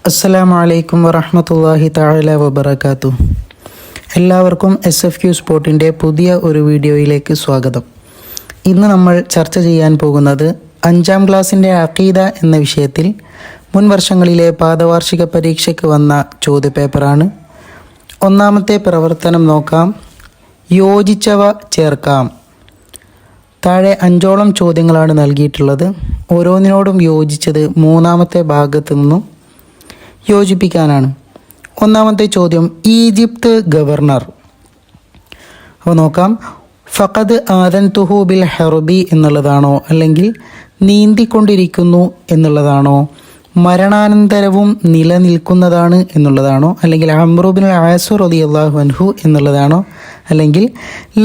അസ്സലാമു അലൈക്കും വറഹ്മത്തുള്ളാഹി തആല വബറകാതുഹു. എല്ലാവർക്കും SFQ സ്പോർട്ടിൻ്റെ പുതിയ ഒരു വീഡിയോയിലേക്ക് സ്വാഗതം. ഇന്ന് നമ്മൾ ചർച്ച ചെയ്യാൻ പോകുന്നത് 5ാം ക്ലാസ്സിൻ്റെ അഖീദ എന്ന വിഷയത്തിൽ മുൻ വർഷങ്ങളിലെ പാദവാർഷിക പരീക്ഷയ്ക്ക് വന്ന ചോദ്യപേപ്പറാണ്. ഒന്നാമത്തെ പ്രവർത്തനം നോക്കാം. യോജിച്ചവ ചേർക്കാം. താഴെ 5ഓളം ചോദ്യങ്ങളാണ് നൽകിയിട്ടുള്ളത്. ഓരോന്നിനോടും യോജിച്ചത് മൂന്നാമത്തെ ഭാഗത്തു നിന്നും യോജിപ്പിക്കാനാണ്. ഒന്നാമത്തെ ചോദ്യം, ഈജിപ്ത് ഗവർണർ. അപ്പോൾ നോക്കാം. ഫഖദ് ആദൻതുഹു ബിൽ ഹർബി എന്നുള്ളതാണോ, അല്ലെങ്കിൽ നീന്തിക്കൊണ്ടിരിക്കുന്നു എന്നുള്ളതാണോ, മരണാനന്തരവും നിലനിൽക്കുന്നതാണ് എന്നുള്ളതാണോ, അല്ലെങ്കിൽ അംറു ബിൻ ആസ് റളിയല്ലാഹു അൻഹു എന്നുള്ളതാണോ, അല്ലെങ്കിൽ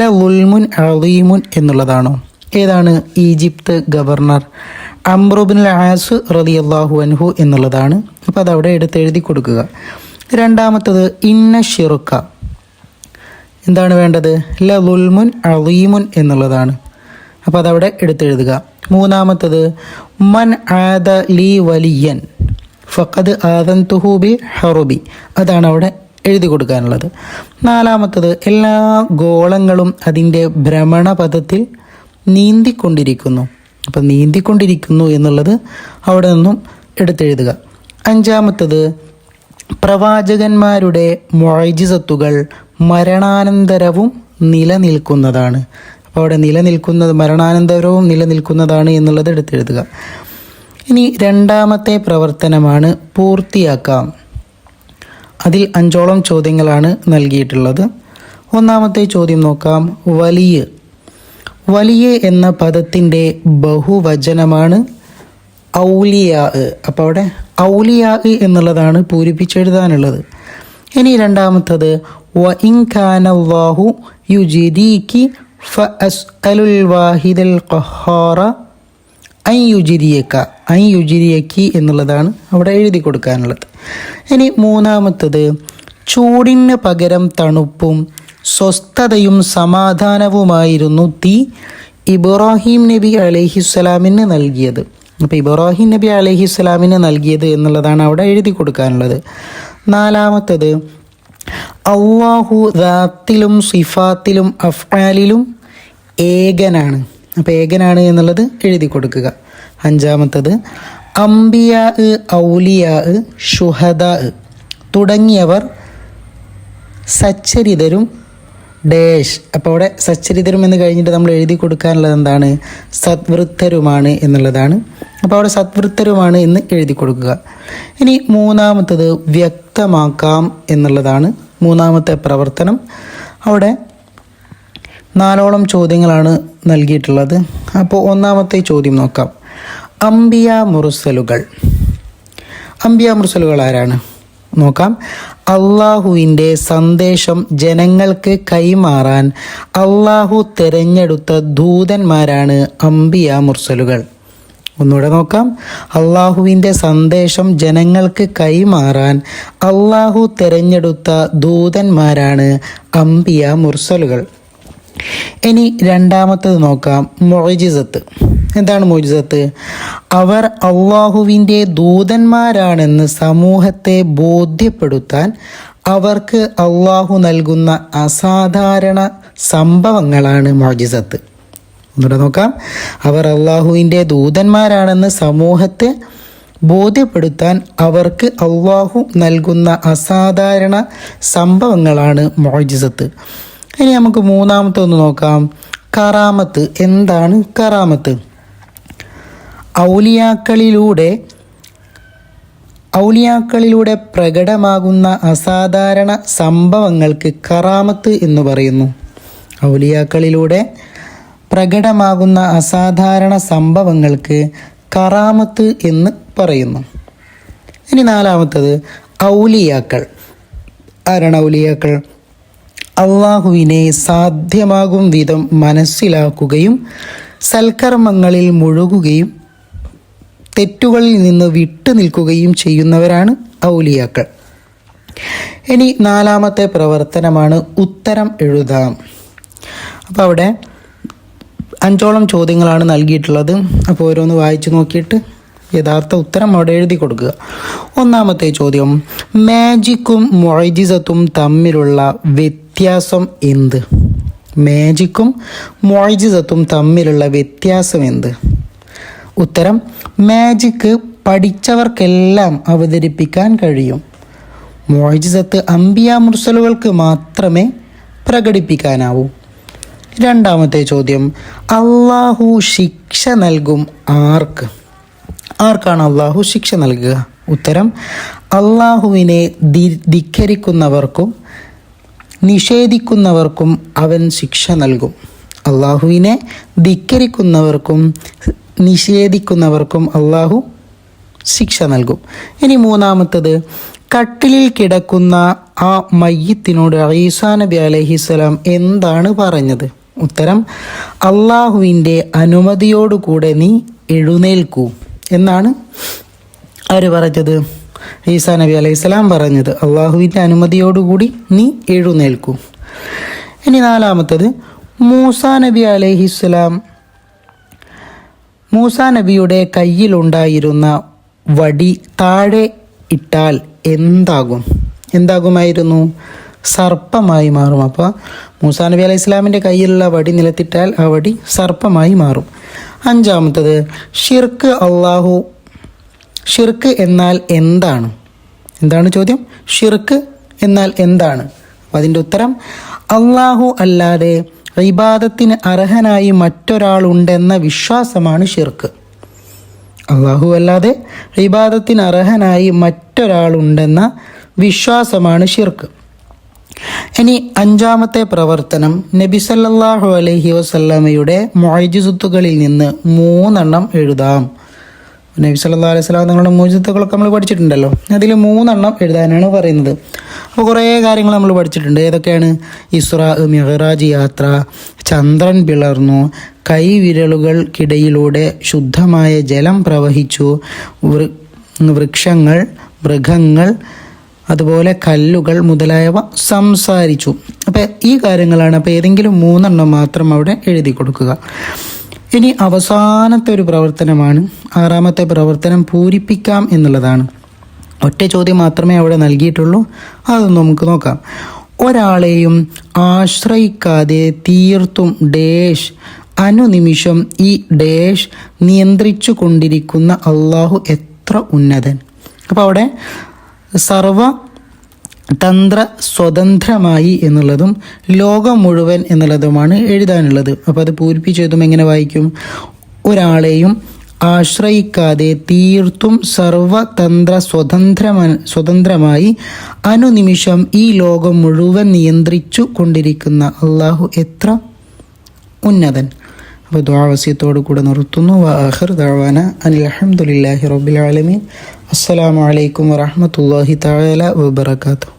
ലഉൽമുൻ അളീമുൻ എന്നുള്ളതാണോ? ഏതാണ് ഈജിപ്ത് ഗവർണർ? അംറു ബിൻ ആസ് റളിയല്ലാഹു അൻഹു എന്നുള്ളതാണ്. അപ്പോൾ അതവിടെ എടുത്ത് എഴുതി കൊടുക്കുക. രണ്ടാമത്തത് ഇന്ന ഷിറുക്ക. എന്താണ് വേണ്ടത്? ലഉൽമുൻ അളീമുൻ എന്നുള്ളതാണ്. അപ്പോൾ അതവിടെ എടുത്തെഴുതുക. മൂന്നാമത്തത് മൻ ആദ ലി വലിയൻ ഫഖദ് ആദൻതുഹു ബിൽ ഹർബി. അതാണ് അവിടെ എഴുതി കൊടുക്കാനുള്ളത്. നാലാമത്തത് എല്ലാ ഗോളങ്ങളും അതിൻ്റെ ഭ്രമണപഥത്തിൽ നീന്തിക്കൊണ്ടിരിക്കുന്നു. അപ്പം നീന്തിക്കൊണ്ടിരിക്കുന്നു എന്നുള്ളത് അവിടെ നിന്നും എടുത്തെഴുതുക. അഞ്ചാമത്തത് പ്രവാചകന്മാരുടെ മുഅ്ജിസത്തുകൾ മരണാനന്തരവും നിലനിൽക്കുന്നതാണ്. അപ്പോൾ അവിടെ നിലനിൽക്കുന്നത് മരണാനന്തരവും നിലനിൽക്കുന്നതാണ് എന്നുള്ളത് എടുത്തെഴുതുക. ഇനി രണ്ടാമത്തെ പ്രവർത്തനമാണ് പൂർത്തിയാക്കാം. അതിൽ 5ഓളം ചോദ്യങ്ങളാണ് നൽകിയിട്ടുള്ളത്. ഒന്നാമത്തെ ചോദ്യം നോക്കാം. വലിയ എന്ന പദത്തിൻ്റെ ബഹുവചനമാണ് ഔലിയാ. അപ്പോൾ അവിടെ ഔലിയാ എന്നുള്ളതാണ് പൂരിപ്പിച്ചെഴുതാനുള്ളത്. ഇനി രണ്ടാമത്തത് വ ഇൻ കാനല്ലാഹു യുജിരീകി ഫഅസ്അലുൽ വാഹിദൽ ഖഹാറ അൻ യുജിരിയക്കി എന്നുള്ളതാണ് അവിടെ എഴുതി കൊടുക്കാനുള്ളത്. ഇനി മൂന്നാമത്തത് ചൂടിന് പകരം തണുപ്പും സ്വസ്ഥതയും സമാധാനവുമായിരുന്നു തീ ഇബ്രാഹിം നബി അലൈഹിസ്സലാമിന് നൽകിയത്. അപ്പോൾ ഇബ്രാഹിം നബി അലൈഹിസ്സലാമിന് നൽകിയത് എന്നുള്ളതാണ് അവിടെ എഴുതി കൊടുക്കാനുള്ളത്. നാലാമത്തത് അല്ലാഹു ദാത്തിലും സിഫാത്തിലും അഫ്ആലിലും ഏകനാണ്. അപ്പോൾ ഏകനാണ് എന്നുള്ളത് എഴുതി കൊടുക്കുക. അഞ്ചാമത്തത് അംബിയാ ഔലിയാ ഷുഹദാ തുടങ്ങിയവർ സച്ചരിതരും ഡേഷ്. അപ്പോൾ അവിടെ സച്ചരിതരും എന്ന് കഴിഞ്ഞിട്ട് നമ്മൾ എഴുതി കൊടുക്കാനുള്ളത് എന്താണ്? സദ്വൃത്തരുമാണ് എന്നുള്ളതാണ്. അപ്പോൾ അവിടെ സദ്വൃത്തരുമാണ് എന്ന് എഴുതി കൊടുക്കുക. ഇനി മൂന്നാമത്തത് വ്യക്തമാക്കാം എന്നുള്ളതാണ് മൂന്നാമത്തെ പ്രവർത്തനം. അവിടെ 4ഓളം ചോദ്യങ്ങളാണ് നൽകിയിട്ടുള്ളത്. അപ്പോൾ ഒന്നാമത്തെ ചോദ്യം നോക്കാം. അംബിയ മുർസലുകൾ ആരാണ് നോക്കാം. അള്ളാഹുവിൻ്റെ സന്ദേശം ജനങ്ങൾക്ക് കൈമാറാൻ അള്ളാഹു തിരഞ്ഞെടുത്ത ദൂതന്മാരാണ് അംബിയ മുർസലുകൾ. ഒന്നുകൂടെ നോക്കാം. അള്ളാഹുവിൻ്റെ സന്ദേശം ജനങ്ങൾക്ക് കൈമാറാൻ അള്ളാഹു തിരഞ്ഞെടുത്ത ദൂതന്മാരാണ് അംബിയ മുർസലുകൾ. ഇനി രണ്ടാമത്തത് നോക്കാം. മുഅ്ജിസത്ത്. എന്താണ് മുഅ്ജിസത്ത്? അവർ അള്ളാഹുവിൻ്റെ ദൂതന്മാരാണെന്ന് സമൂഹത്തെ ബോധ്യപ്പെടുത്താൻ അവർക്ക് അള്ളാഹു നൽകുന്ന അസാധാരണ സംഭവങ്ങളാണ് മുഅ്ജിസത്ത്. ഒന്നുകൂടെ നോക്കാം. അവർ അള്ളാഹുവിൻ്റെ ദൂതന്മാരാണെന്ന് സമൂഹത്തെ ബോധ്യപ്പെടുത്താൻ അവർക്ക് അള്ളാഹു നൽകുന്ന അസാധാരണ സംഭവങ്ങളാണ് മുഅ്ജിസത്ത്. ഇനി നമുക്ക് മൂന്നാമത്തെ ഒന്ന് നോക്കാം. കറാമത്ത്. എന്താണ് കറാമത്ത്? ഔലിയാക്കളിലൂടെ പ്രകടമാകുന്ന അസാധാരണ സംഭവങ്ങൾക്ക് കറാമത്ത് എന്ന് പറയുന്നു. ഔലിയാക്കളിലൂടെ പ്രകടമാകുന്ന അസാധാരണ സംഭവങ്ങൾക്ക് കറാമത്ത് എന്ന് പറയുന്നു. ഇനി നാലാമത്തത് ഔലിയാക്കൾ. ആരാണ് ഔലിയാക്കൾ? അള്ളാഹുവിനെ സാധ്യമാകും വിധം മനസ്സിലാക്കുകയും സൽക്കർമ്മങ്ങളിൽ മുഴുകുകയും തെറ്റുകളിൽ നിന്ന് വിട്ടു നിൽക്കുകയും ചെയ്യുന്നവരാണ് ഔലിയാക്കൾ. ഇനി നാലാമത്തെ പ്രവർത്തനമാണ് ഉത്തരം എഴുതാം. അപ്പോൾ അവിടെ 5ഓളം ചോദ്യങ്ങളാണ് നൽകിയിട്ടുള്ളത്. അപ്പോൾ ഓരോന്ന് വായിച്ചു നോക്കിയിട്ട് യഥാർത്ഥ ഉത്തരം അവിടെ എഴുതി കൊടുക്കുക. ഒന്നാമത്തെ ചോദ്യം, മാജിക്കും മുഅ്ജിസത്തും തമ്മിലുള്ള വ്യത്യാസം എന്ത്? മാജിക്കും മുഅ്ജിസത്തും തമ്മിലുള്ള വ്യത്യാസം എന്ത്? ഉത്തരം, മാജിക്ക് പഠിച്ചവർക്കെല്ലാം അവതരിപ്പിക്കാൻ കഴിയും. മുഅ്ജിസത്ത് അംബിയാ മുർസലുകൾക്ക് മാത്രമേ പ്രകടിപ്പിക്കാനാവൂ. രണ്ടാമത്തെ ചോദ്യം, അള്ളാഹു ശിക്ഷ നൽകും ആർക്ക്? ആർക്കാണ് അള്ളാഹു ശിക്ഷ നൽകുക? ഉത്തരം, അള്ളാഹുവിനെ ധിക്കരിക്കുന്നവർക്കും നിഷേധിക്കുന്നവർക്കും അവൻ ശിക്ഷ നൽകും. അള്ളാഹുവിനെ ധിക്കരിക്കുന്നവർക്കും നിഷേധിക്കുന്നവർക്കും അള്ളാഹു ശിക്ഷ നൽകും. ഇനി മൂന്നാമത്തത്, കട്ടിലിൽ കിടക്കുന്ന ആ മയ്യിത്തിനോട് ഈസാ നബി അലൈഹിസ്സലാം എന്താണ് പറഞ്ഞത്? ഉത്തരം, അള്ളാഹുവിൻ്റെ അനുമതിയോടുകൂടെ നീ എഴുന്നേൽക്കൂ എന്നാണ് ആര് പറഞ്ഞത്? ഈസാ നബി അലൈഹിസ്സലാം പറഞ്ഞത്. അള്ളാഹുവിൻ്റെ അനുമതിയോടുകൂടി നീ എഴുന്നേൽക്കൂ. ഇനി നാലാമത്തത്, മൂസാ നബിയുടെ കയ്യിലുണ്ടായിരുന്ന വടി താഴെ ഇട്ടാൽ എന്താകുമായിരുന്നു? സർപ്പമായി മാറും. അപ്പോൾ മൂസാ നബി അലൈഹി സ്വലാമിൻ്റെ കയ്യിലുള്ള വടി നിലത്തിട്ടാൽ ആ വടി സർപ്പമായി മാറും. അഞ്ചാമത്തത്, ഷിർക്ക് എന്നാൽ എന്താണ്? എന്താണ് ചോദ്യം? ഷിർക്ക് എന്നാൽ എന്താണ്? അപ്പോൾ അതിൻ്റെ ഉത്തരം, അള്ളാഹു അല്ലാതെ ഇബാദത്തിന് അർഹനായി മറ്റൊരാളുണ്ടെന്ന വിശ്വാസമാണ് ഷിർക്ക്. അള്ളാഹു അല്ലാതെ ഇബാദത്തിന് അർഹനായി മറ്റൊരാളുണ്ടെന്ന വിശ്വാസമാണ് ഷിർക്ക്. ഇനി അഞ്ചാമത്തെ പ്രവർത്തനം, നബി സല്ലല്ലാഹു അലൈഹി വസല്ലമയുടെ മുഅ്ജിസത്തുകളിൽ നിന്ന് 3 എഴുതാം. നബി സല്ലല്ലാഹു അലൈഹി വസല്ലം തങ്ങളുടെ മുഅ്ജിസത്തുകളൊക്കെ നമ്മൾ പഠിച്ചിട്ടുണ്ടല്ലോ, അതിൽ 3 എഴുതാനാണ് പറയുന്നത്. അപ്പോൾ കുറേ കാര്യങ്ങൾ നമ്മൾ പഠിച്ചിട്ടുണ്ട്. ഏതൊക്കെയാണ്? ഇസ്രാ, മിഅ്റാജ് യാത്ര, ചന്ദ്രൻ പിളർന്നു, കൈവിരലുകൾക്കിടയിലൂടെ ശുദ്ധമായ ജലം പ്രവഹിച്ചു, വൃക്ഷങ്ങൾ, മൃഗങ്ങൾ, അതുപോലെ കല്ലുകൾ മുതലായവ സംസാരിച്ചു. അപ്പോൾ ഈ കാര്യങ്ങളാണ്. അപ്പോൾ ഏതെങ്കിലും 3 മാത്രം അവിടെ എഴുതി കൊടുക്കുക. ഇനി അവസാനത്തെ ഒരു പ്രവർത്തനമാണ്, 6ാമത്തെ പ്രവർത്തനം പൂരിപ്പിക്കാം എന്നുള്ളതാണ്. ഒറ്റ ചോദ്യം മാത്രമേ അവിടെ നൽകിയിട്ടുള്ളൂ. അതൊന്ന് നമുക്ക് നോക്കാം. ഒരാളെയും ആശ്രയിക്കാതെ തീർത്തും അനുനിമിഷം ഈ നിയന്ത്രിച്ചു കൊണ്ടിരിക്കുന്ന അള്ളാഹു എത്ര ഉന്നതൻ. അപ്പോൾ അവിടെ സർവതന്ത്ര സ്വതന്ത്രമായി എന്നുള്ളതും ലോകം മുഴുവൻ എന്നുള്ളതുമാണ് എഴുതാനുള്ളത്. അപ്പോൾ അത് പൂരിപ്പിച്ചതും എങ്ങനെ വായിക്കും? ഒരാളെയും ആശ്രയിക്കാതെ തീർത്തും സർവതന്ത്ര സ്വതന്ത്രമായി അനുനിമിഷം ഈ ലോകം മുഴുവൻ നിയന്ത്രിച്ചു കൊണ്ടിരിക്കുന്ന അള്ളാഹു എത്ര ഉന്നതൻ. അപ്പോൾ ദുആ വസിയത്തോടു കൂടെ നിർത്തുന്നു. വആഖിർ ദഅവാന അനിൽ ഹംദുലില്ലാഹി റബ്ബിൽ ആലമീൻ. അസ്സലാമു അലൈക്കും വറഹ്മത്തുള്ളാഹി തആല വബറകാതുഹു.